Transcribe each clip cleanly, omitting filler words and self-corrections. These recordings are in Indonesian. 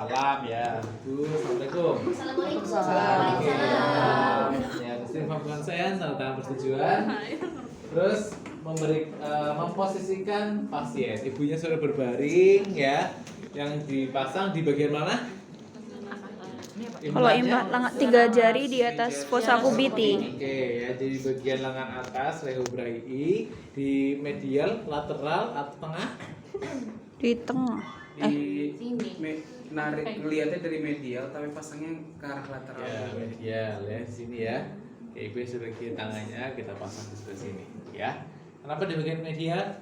salam ya. Bu, assalamualaikum. Waalaikumsalam. Ya, mesti saya tanda tangan persetujuan. Terus memposisikan pasien. Ibunya sudah berbaring ya. Yang dipasang di bagian mana? Kalau implan lengan 3 jari di atas fossa kubiti. Oke, ya di bagian lengan atas rehubraii, di medial, lateral atau tengah? Di tengah. Ngeliatnya dari medial tapi pasangnya ke arah lateral. Ya, medial ya di sini ya. Oke, ibu sudah kiri tangannya kita pasang di sebelah sini ya. Kenapa di bagian medial?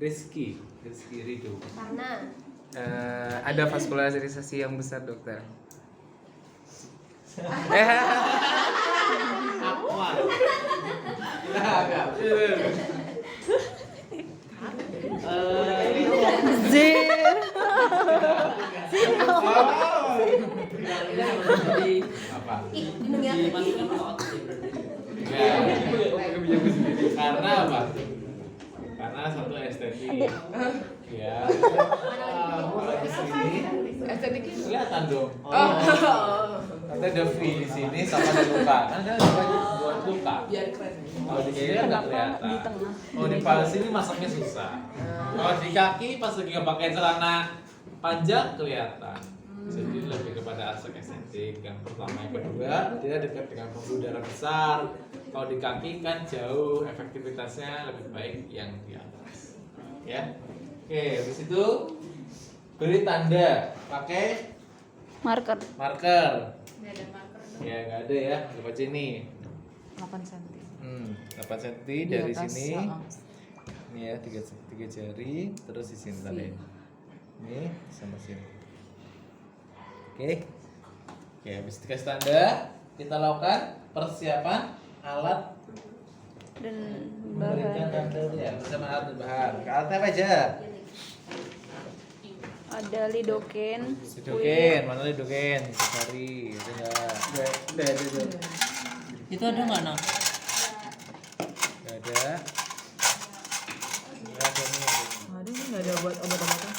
Rizky Ridho. Karena Ada vaskularisasi yang besar, dokter. Apa? Zir. Apa? Ih, Ya. Karena apa? Karena satu estetik. Ya. Kalau di sini kelihatan dong. Ada V di sini sama ada luka. Kan ada buat luka. Kalau di sini nggak kelihatan. Oh di paha sini masaknya susah. Kalau di kaki pas lagi nggak pakai celana panjang kelihatan. Jadi lebih kepada aspek estetik. Yang pertama, yang kedua dia dekat dengan pembuluh darah besar. Kalau di kaki kan jauh, efektivitasnya lebih baik yang di atas. Ya. Oke, habis itu beri tanda pakai Marker. marker. Ya nggak ada ya, coba sini. 8 cm. 8 cm dari sini. Ini ya, tiga jari, terus di sini tadi. Ini sama sini. Oke. Oke, habis dikasih tanda, kita lakukan persiapan alat Dan memberikan bahan. tanda ya, bersama alat dan bahan. Alatnya apa aja? Ada lidocaine. Lidocaine, mana lidocaine? Bisa cari, itu enggak? Itu ada nggak, Nak? Enggak ada. Enggak ada nih. Ada ini nggak ada buat obat-obatan?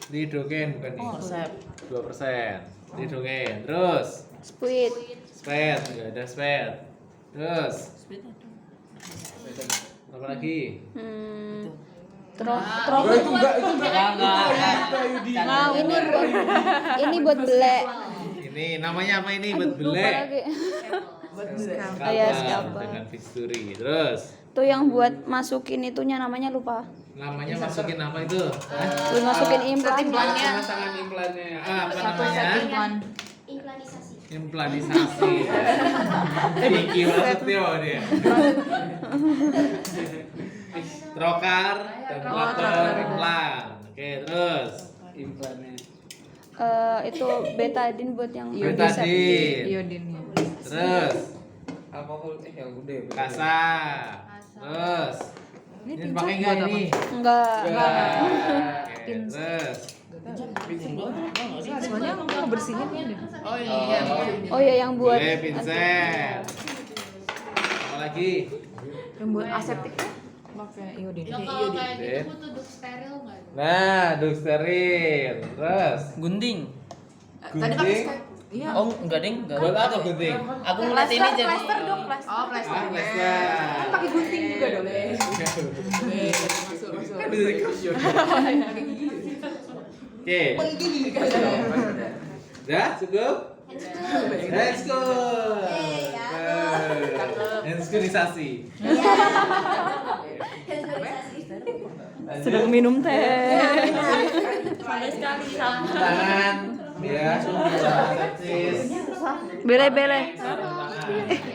Lidocaine bukan nih. Resep. 2%. Lidocaine. Terus Spuit. spet, enggak ada spet. Terus Split ada. apa lagi? Itu Enggak. Nah, ini buat belek. Ini namanya apa ini? Buat Lupa belek. lagi. Scalpel Iya, scalpel. dengan fisturi. Terus Tuh yang buat masukin itunya namanya lupa. namanya masukin apa itu? Buat masukin implannya. Pemasangan implannya. Apa namanya? implanisasi. Implanisasi. Tinggi banget Tio dia. Trokar dan latar implan. Oke, terus Implannya. Itu betadine buat yang betadine. Iodinnya. Terus Alkohol yang udah. kasa. Terus ini pakai enggak ini? Enggak. Oke, terus Sebenarnya kamu ngebersihin ini. oh iya. Oh ya yang buat Boleh pinset. Apa lagi? Yang buat aseptik pakai iodin. Kalau kayak Iodin. gitu butuh duk steril nggak? Nah, duk steril. Terus Gunting. gunting. Iya. Oh, enggak ding, enggak. Buat apa gunting? Aku ngeliat ini jadi Plaster dong, plaster. Oh, plaster. Plaster. Kan pakai gunting juga dong. Masuk. Kan bisa dikerjain. Oke. Udah cukup? Let's go. Handskunisasi. sedang minum teh. Tangan ya, sepsis. Bele-bele.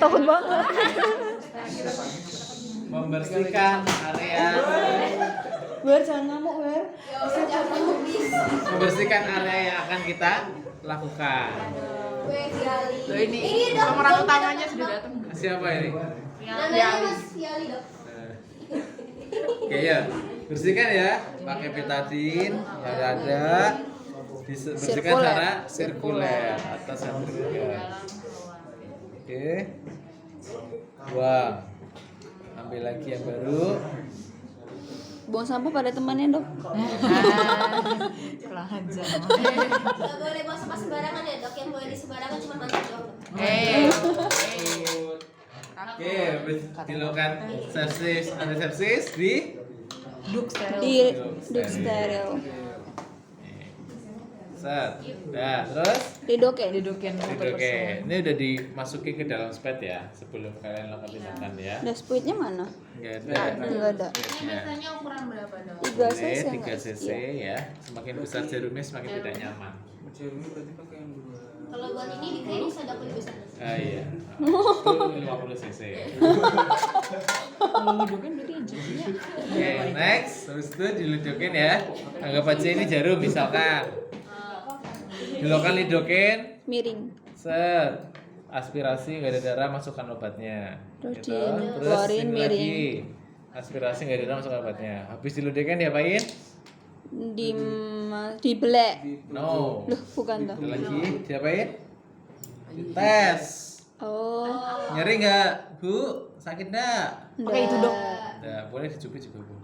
Takut banget. Membersihkan area Wer jangan ngamuk, Wer. membersihkan area yang akan kita lakukan. Loh ini pemeran utamanya sudah datang. Siapa ini? Namanya Mas Fiali, Dok. Oke ya, bersihkan ya, pakai betadine yang ada, bersihkan Sirkuler. secara sirkuler atas dan sirkuler. Oke, buang, ambil lagi yang baru. Buang sampah pada temannya, Dok. Nggak boleh buang sampah sembarangan ya dok. Yang boleh di sembarangan cuma mantap doang. Oke, habis dilakukan sepsis, antisepsis di Di duk steril. set. Nah, terus Didoken. oke, ini udah dimasukin ke dalam spet ya sebelum kalian lakukan tindakan ya. Dashboardnya mana? Nggak ada. Enggak ada. Ya. ukuran berapa dong? 3 cc. Boleh 3 nggak? cc Iya. ya. Semakin besar jarumnya semakin tidak nyaman. Jerumi berarti pakai yang dua. Kalau buat ini dikain bisa dapat lebih besar. Ah iya. Itu 50 cc. Oke, next. Terus itu diludokin ya. Anggap aja ini jarum misalkan. Dilakukan lidokin, Miring. set. Aspirasi nggak ada darah, masukkan obatnya. Terus Gitu. dikeluarin, ini miring. lagi. Aspirasi nggak ada darah, masukkan obatnya. Habis diludokin diapain? Dibelek. No. Loh, bukan toh. Itu lagi diapain? Tes. Oh. Nyeri nggak, Bu? Sakit nggak? Pakai itu, Dok. Nggak, boleh dicubit juga, Bu.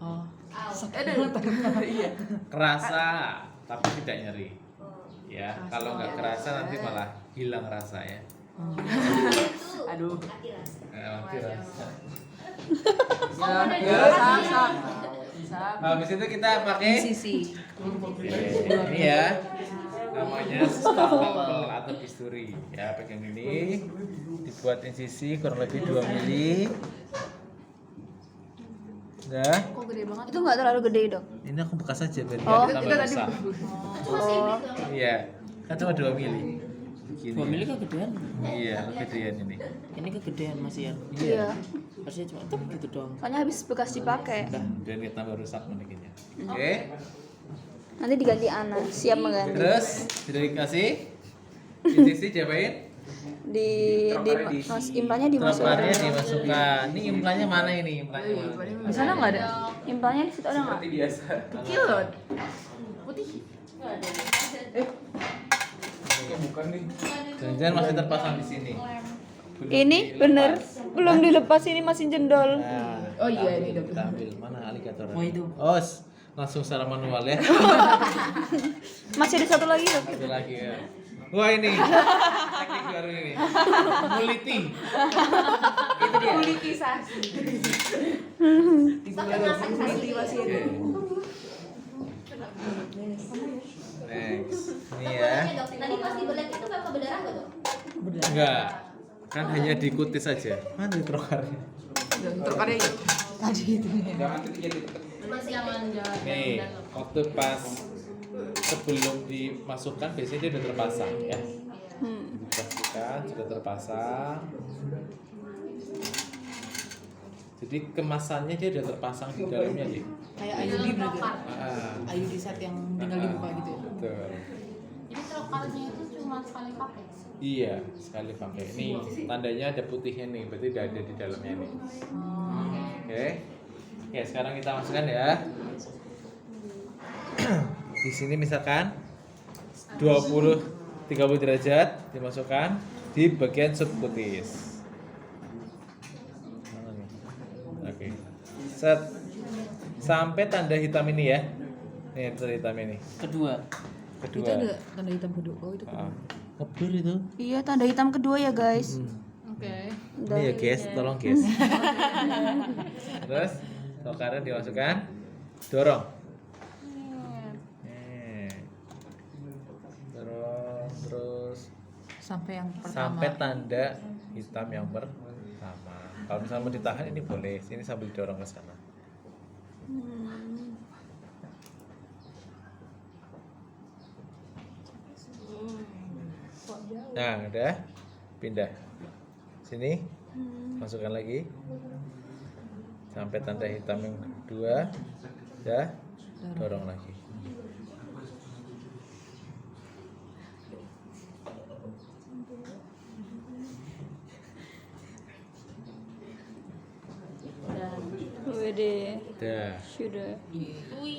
Iya. Kerasa, tapi tidak nyeri. Ya, kalau nggak kerasa nanti malah hilang rasa ya. Aduh. Mati rasa. Mati rasa. Bisa. Habis itu kita pakai Sisi. ini ya. Namanya stapel atau bisturi. Ya, pegang ini. Dibuat incisi kurang lebih 2 mili. Udah. Kok gede banget? Itu nggak terlalu gede, Dok. Ini aku bekas aja biar Oh, dia tambah besar. Cuma sedikit doang. Iya, kan cuma 2 mili. Begini. 2 mili kegedean. Iya, kegedean ini. Ini kegedean masih ya. Iya. Harusnya cuma tuh gitu doang. Soalnya habis bekas dipakai. Udah, biar kita tambah rusak manikinnya. Oke. Nanti diganti Ana. Siap mengganti. Terus sudah dikasih incisi diapain? Implannya Troparnya dimasukin. dimasukkan. Ini implannya mana ini? Implannya mana? Di sana nggak ada. Implannya di situ ada nggak? Seperti biasa. Kecil loh. Putih. Kok bukan nih? Jangan masih terpasang di sini. Ini bener. Belum dilepas, ini masih jendol. Nah, Oh iya, ini kita dok. Kita ambil mana alligator? Oh, itu. Oh, langsung secara manual ya. Masih ada satu lagi, Dok. Satu lagi ya. Wah ini teknik baru ini. Muliti. Itu dia. Politisasi. Sampai masak sasi. Oke. Next. Ini ya. Dok, tadi pas dibelek itu nggak berdarah nggak dok? Enggak. Kan hanya diikuti saja. Mana trokarnya? Terkadang itu. Tadi itu. Jangan ketika ditekan. Masih Nih, waktu pas sebelum dimasukkan biasanya dia udah terpasang ya. Pastikan sudah terpasang. Jadi kemasannya dia udah terpasang di dalamnya nih. Kayak IUD berarti. Ah, IUD set yang tinggal dibuka gitu. Ya. betul. Jadi trokalnya itu cuma sekali pakai. Iya, sekali pakai. Nih, tandanya ada putihnya nih, berarti udah ada di dalamnya nih. Oke. Ya, sekarang kita masukkan ya. Di sini misalkan 30 derajat dimasukkan di bagian subkutis. Mana nih? Oke. Set. Sampai tanda hitam ini ya. Nih, tanda hitam ini. Kedua. Kedua. Itu ada tanda hitam kedua. Oh itu. Ngeblur itu. Iya, tanda hitam kedua ya, guys. Oke. Ini ya guys, tolong guys. Terus tokarnya dimasukkan, dorong. Dorong terus Sampai yang pertama. sampai tanda hitam yang pertama. Kalau misalnya mau ditahan ini boleh, sini sambil dorong ke sana. Nah, udah pindah. Sini. Masukkan lagi. Sampai tanda hitam yang kedua. Ya. Dorong lagi. Wede. Dah. Sudah.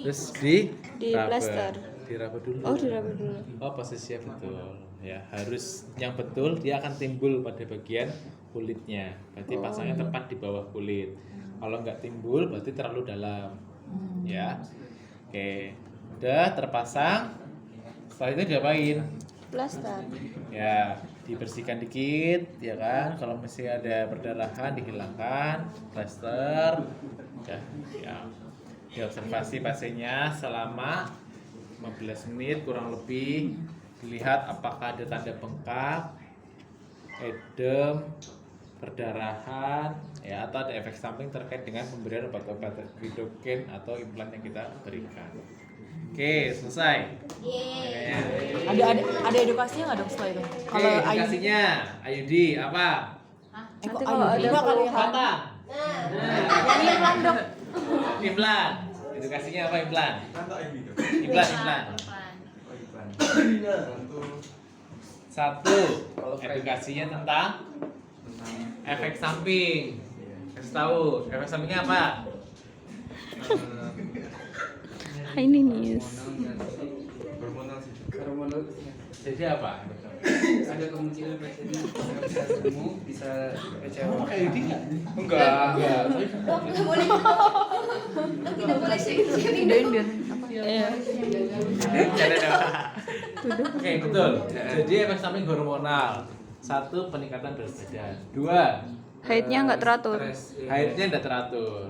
Terus di Plaster. diraba dulu. Oh, diraba dulu. Oh, posisinya betul. Ya, harus yang betul dia akan timbul pada bagian kulitnya. Berarti pasangnya tepat di bawah kulit. Kalau nggak timbul berarti terlalu dalam. Ya. Oke. Udah terpasang. Setelah itu diapain? Plaster. Ya, dibersihkan dikit, ya kan? Kalau masih ada perdarahan dihilangkan, plaster. Ya. Diobservasi pasiennya selama 15 menit kurang lebih. Dilihat apakah ada tanda bengkak, edem, perdarahan, ya atau ada efek samping terkait dengan pemberian obat-obat lidocaine atau implan yang kita berikan. Oke, selesai. Yeay. Ada edukasinya nggak dok setelah itu? Oke, edukasinya, Ayudi apa? Nanti kalau ada kali keluhan. Kata. Yang implan dok. Implan. Edukasinya apa implan? Implan. Satu, edukasinya tentang efek samping. Kasih tahu, efek sampingnya apa? Ini news. Hormonal Jadi apa? ada kemungkinan pasiennya bisa sembuh, bisa kecewa. Ayudi Enggak. Dok, tidak boleh. Dok, tidak boleh sih. Pindahin biar apa? Iya. Oke, betul. Jadi efek samping hormonal. Satu, peningkatan berat badan. Dua, Haidnya nggak teratur. haidnya tidak teratur.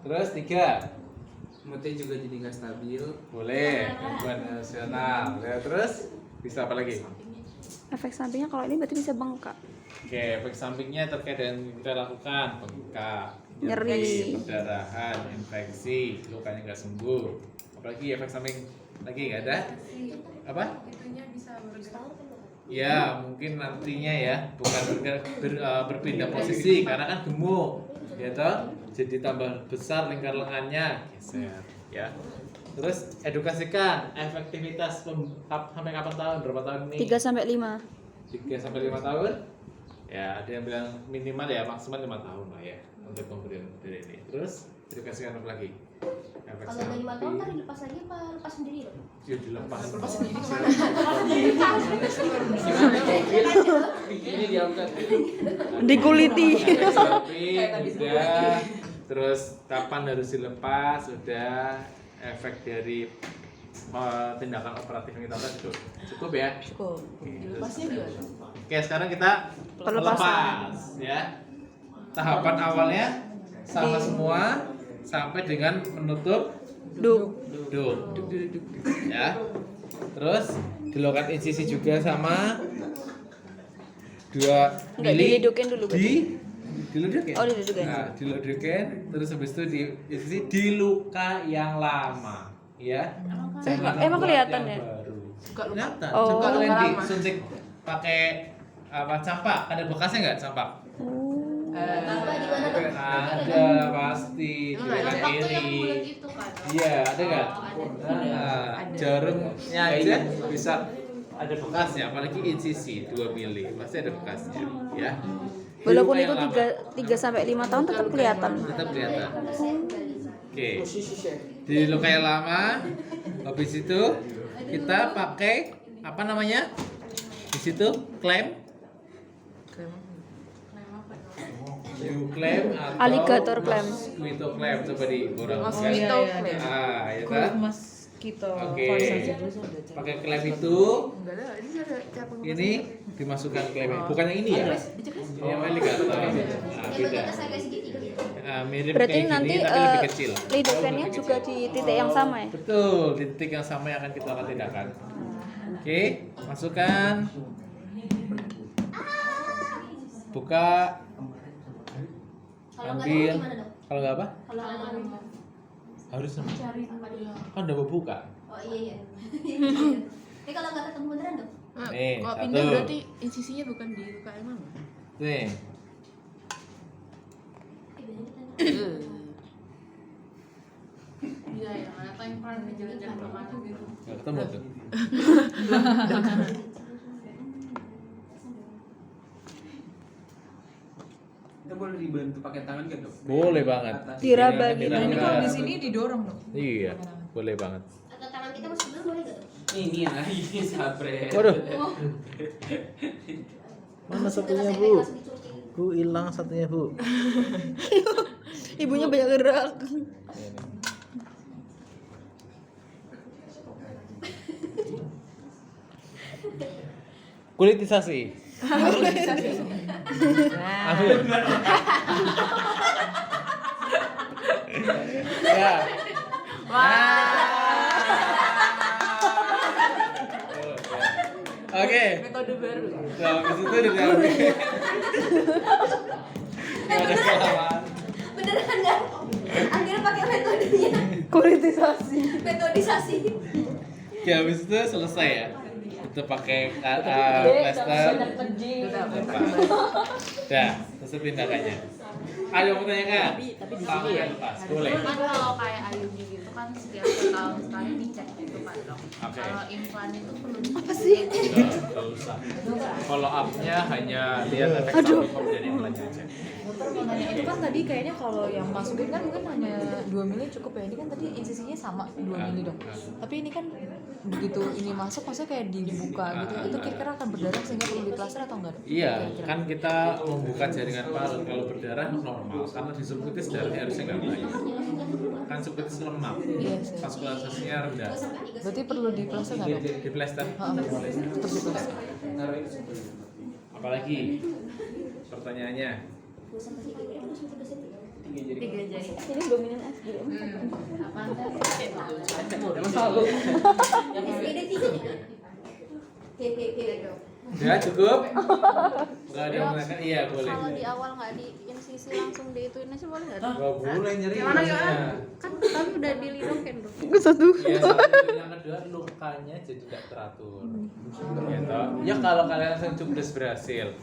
Terus tiga, Moodnya juga jadi nggak stabil. boleh gangguan emosional. Ya, terus bisa apa lagi? Efek sampingnya kalau ini berarti bisa bengkak. Oke, efek sampingnya terkait dengan yang kita lakukan bengkak, Nyeri. perdarahan, infeksi, lukanya nggak sembuh. Apalagi efek samping lagi nggak ada? Apa? Ya, mungkin nantinya ya, bukan berpindah posisi karena kan gemuk, ya toh, jadi tambah besar lingkar lengannya, geser, ya. Terus edukasikan efektivitas sampai kapan tahun, berapa tahun ini? 3 sampai 5. 3 sampai 5 tahun. Ya, ada yang bilang minimal ya, maksimal 5 tahun lah ya untuk pemberian dari ini. Terus edukasikan apa lagi? Efek Kalau udah 5 tahun samping. ntar dilepas lagi apa lepas sendiri dok? Ya dilepas. Ini diangkat. Dikuliti. Efek samping udah. Terus kapan harus dilepas? Udah. Efek dari tindakan operatif yang kita lakukan cukup ya. Cukup. Dilepasnya gimana? Oke, sekarang kita Pelepasan. lepas ya. Tahapan awalnya sama semua sampai dengan menutup Duk. duk. Ya. Terus dilakukan insisi juga sama 2 Enggak mili dihidukin dulu berarti. diludukin. Oh, diludukin. Nah, diludukin terus habis itu insisi di luka yang lama, ya. Jangan emang buat kelihatan yang ya? baru. Enggak lupa. Kelihatan. Oh. Coba kalian Lama. disuntik pakai apa campak, ada bekasnya nggak campak? Apa di mana dok? Ada pasti di luka kiri. Itu kan. Iya, ada nggak? Oh, Nah, jarumnya aja bisa ada bekasnya, apalagi insisi 2 mili pasti ada bekasnya, ya. Di Walaupun luka itu yang lama. 3 sampai 5 tahun tetap kelihatan. Tetap kelihatan. Oke. Di luka yang lama, habis itu kita pakai apa namanya? Di situ klem. Klem atau Alligator clamp. mosquito clamp, coba diborong. Mosquito clamp. Ah, ya kan? Mosquito. Oke. Pakai klem itu, Enggak ada. Ini ada capung. ini dimasukkan klemnya. Bukan yang ini ya? Ini yang alligator. Nah, Yang beda. bentuknya saya kayak segitiga gitu. Nah, mirip Berarti kayak nanti gini tapi lebih kecil. lidocaine-nya juga di titik yang sama ya? Betul, di titik yang sama yang akan kita lakukan tindakan. Oke, masukkan. Buka. Kalau nggak Ambil. tahu gimana dok? Kalau nggak apa? Kalau nggak tahu Harus apa dia? kan udah mau buka. Oh iya. Tapi kalau nggak ketemu beneran dok? Nih, Kalau satu. pindah berarti insisinya bukan di luka emang. Nih, Iya ya, apa yang pernah jalan-jalan kemana gitu. nggak ketemu tuh. Kita boleh dibantu pakai tangan kan dok? Boleh banget. Atas. Diraba Ini gitu. kan Ini diraba. kalau di sini didorong dok. Iya, boleh banget. Atau tangan kita masih belum boleh nggak dok? Ini ya, ini sabre. Waduh, Oh. mana Setelah satunya saya bu? kayak langsung dicuci. Bu hilang satunya bu. Ibunya banyak gerak. Kulitisasi. Ambil. Ya. Oke. Metode baru. Nah, habis itu udah diambil. Ada kelamaan. Beneran nggak? Akhirnya pakai metodenya. Kulitisasi. Metodisasi. Oke, habis itu selesai ya. Itu pakai plaster. Dah, selesai tindakannya. Ayo pertanyakan. Tapi di sini Tangan ya. lepas, boleh. Kan kalau kayak Ayuni gitu kan setiap setahun sekali dicek gitu kan dok. Oke. Kalau implan itu perlu Apa sih? Nggak usah. Follow up-nya hanya lihat efek samping kemudian implannya aja. Mau nanya itu kan tadi kayaknya kalau yang masukin kan mungkin hanya 2 mili cukup ya. Ini kan tadi insisinya sama 2 mili dong. Tapi ini kan begitu ini masuk maksudnya kayak dibuka gitu. Itu kira-kira akan berdarah sehingga perlu diplaster atau enggak? Dok? Iya, Kira-kira. kan kita membuka jaringan parut. Kalau berdarah normal, karena di subkutis darahnya harusnya nggak banyak. Kan subkutis lemah, Iya sih. vaskularisasinya rendah. Berarti perlu diplaster nggak dok? Di plaster. Tetap diplaster. Apalagi pertanyaannya? 3 jari. Ini dominan asli. Apa? SPD 3 juga. Hehehe dok. Ya cukup. Nggak ada yang menanyakan? Iya boleh. Kalau di awal nggak di insisi langsung diituin aja boleh nggak? Dok? Nggak boleh nyeri. Gimana maksudnya. gimana? Kan kami udah dilidokin dok. Satu. Iya, satu. Yang kedua lukanya jadi tidak teratur. Gitu. Ya kalau kalian langsung cubes berhasil.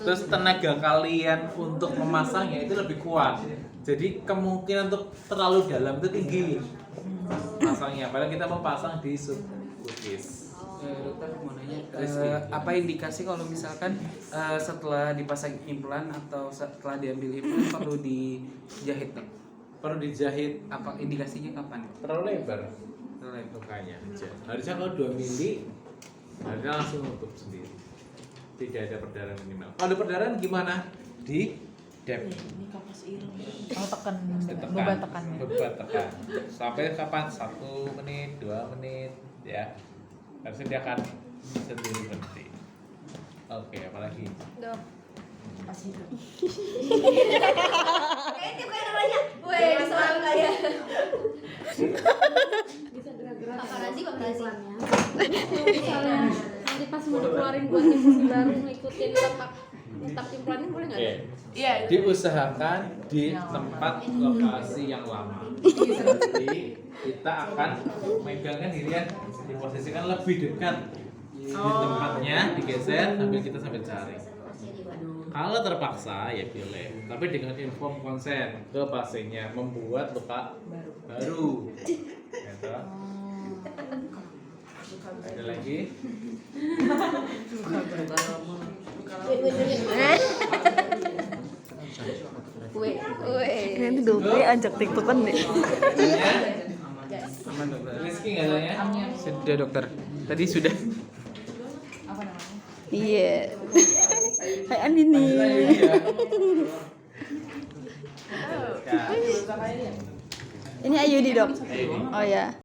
Terus tenaga kalian untuk memasangnya itu lebih kuat. Jadi kemungkinan untuk terlalu dalam itu tinggi. Pasangnya, padahal kita mau pasang di subkutis. Dokter mau nanya, apa indikasi kalau misalkan setelah dipasang implan atau setelah diambil implan perlu dijahit dok? Perlu dijahit. Apa indikasinya kapan? Terlalu lebar. Lukanya aja. Harusnya kalau 2 mili harusnya langsung nutup sendiri. Tidak ada perdarahan minimal. Kalau ada perdarahan gimana? Di dep. Ini kapas ireng. Oh tekan, Ditekan. beban tekannya. Beban tekan. Sampai kapan? 1 menit, 2 menit, ya. Harusnya dia akan sendiri berhenti. Oke, apalagi? Dok. Kayak tiap kali namanya. Weh, diserang nggak ya? Kakak Razi, Kakak Razi. Misalnya nanti pas mau dikeluarin buat insisi baru ngikutin letak implannya boleh nggak? Oke. Iya. Diusahakan di tempat lokasi yang lama. Jadi kita akan megangkan dirian diposisikan lebih dekat di tempatnya, digeser sambil kita sambil cari. Kalau terpaksa ya pilih, tapi dengan inform konsen ke pasiennya membuat luka baru. Gitu. Ada lagi? Ini dokter ajak tiktokan deh. Aman dokter. Rizky nggak tanya? Sudah dokter. Tadi sudah. Apa namanya? Iya. Hai Andini. Ini Ayudi dok. Oh ya.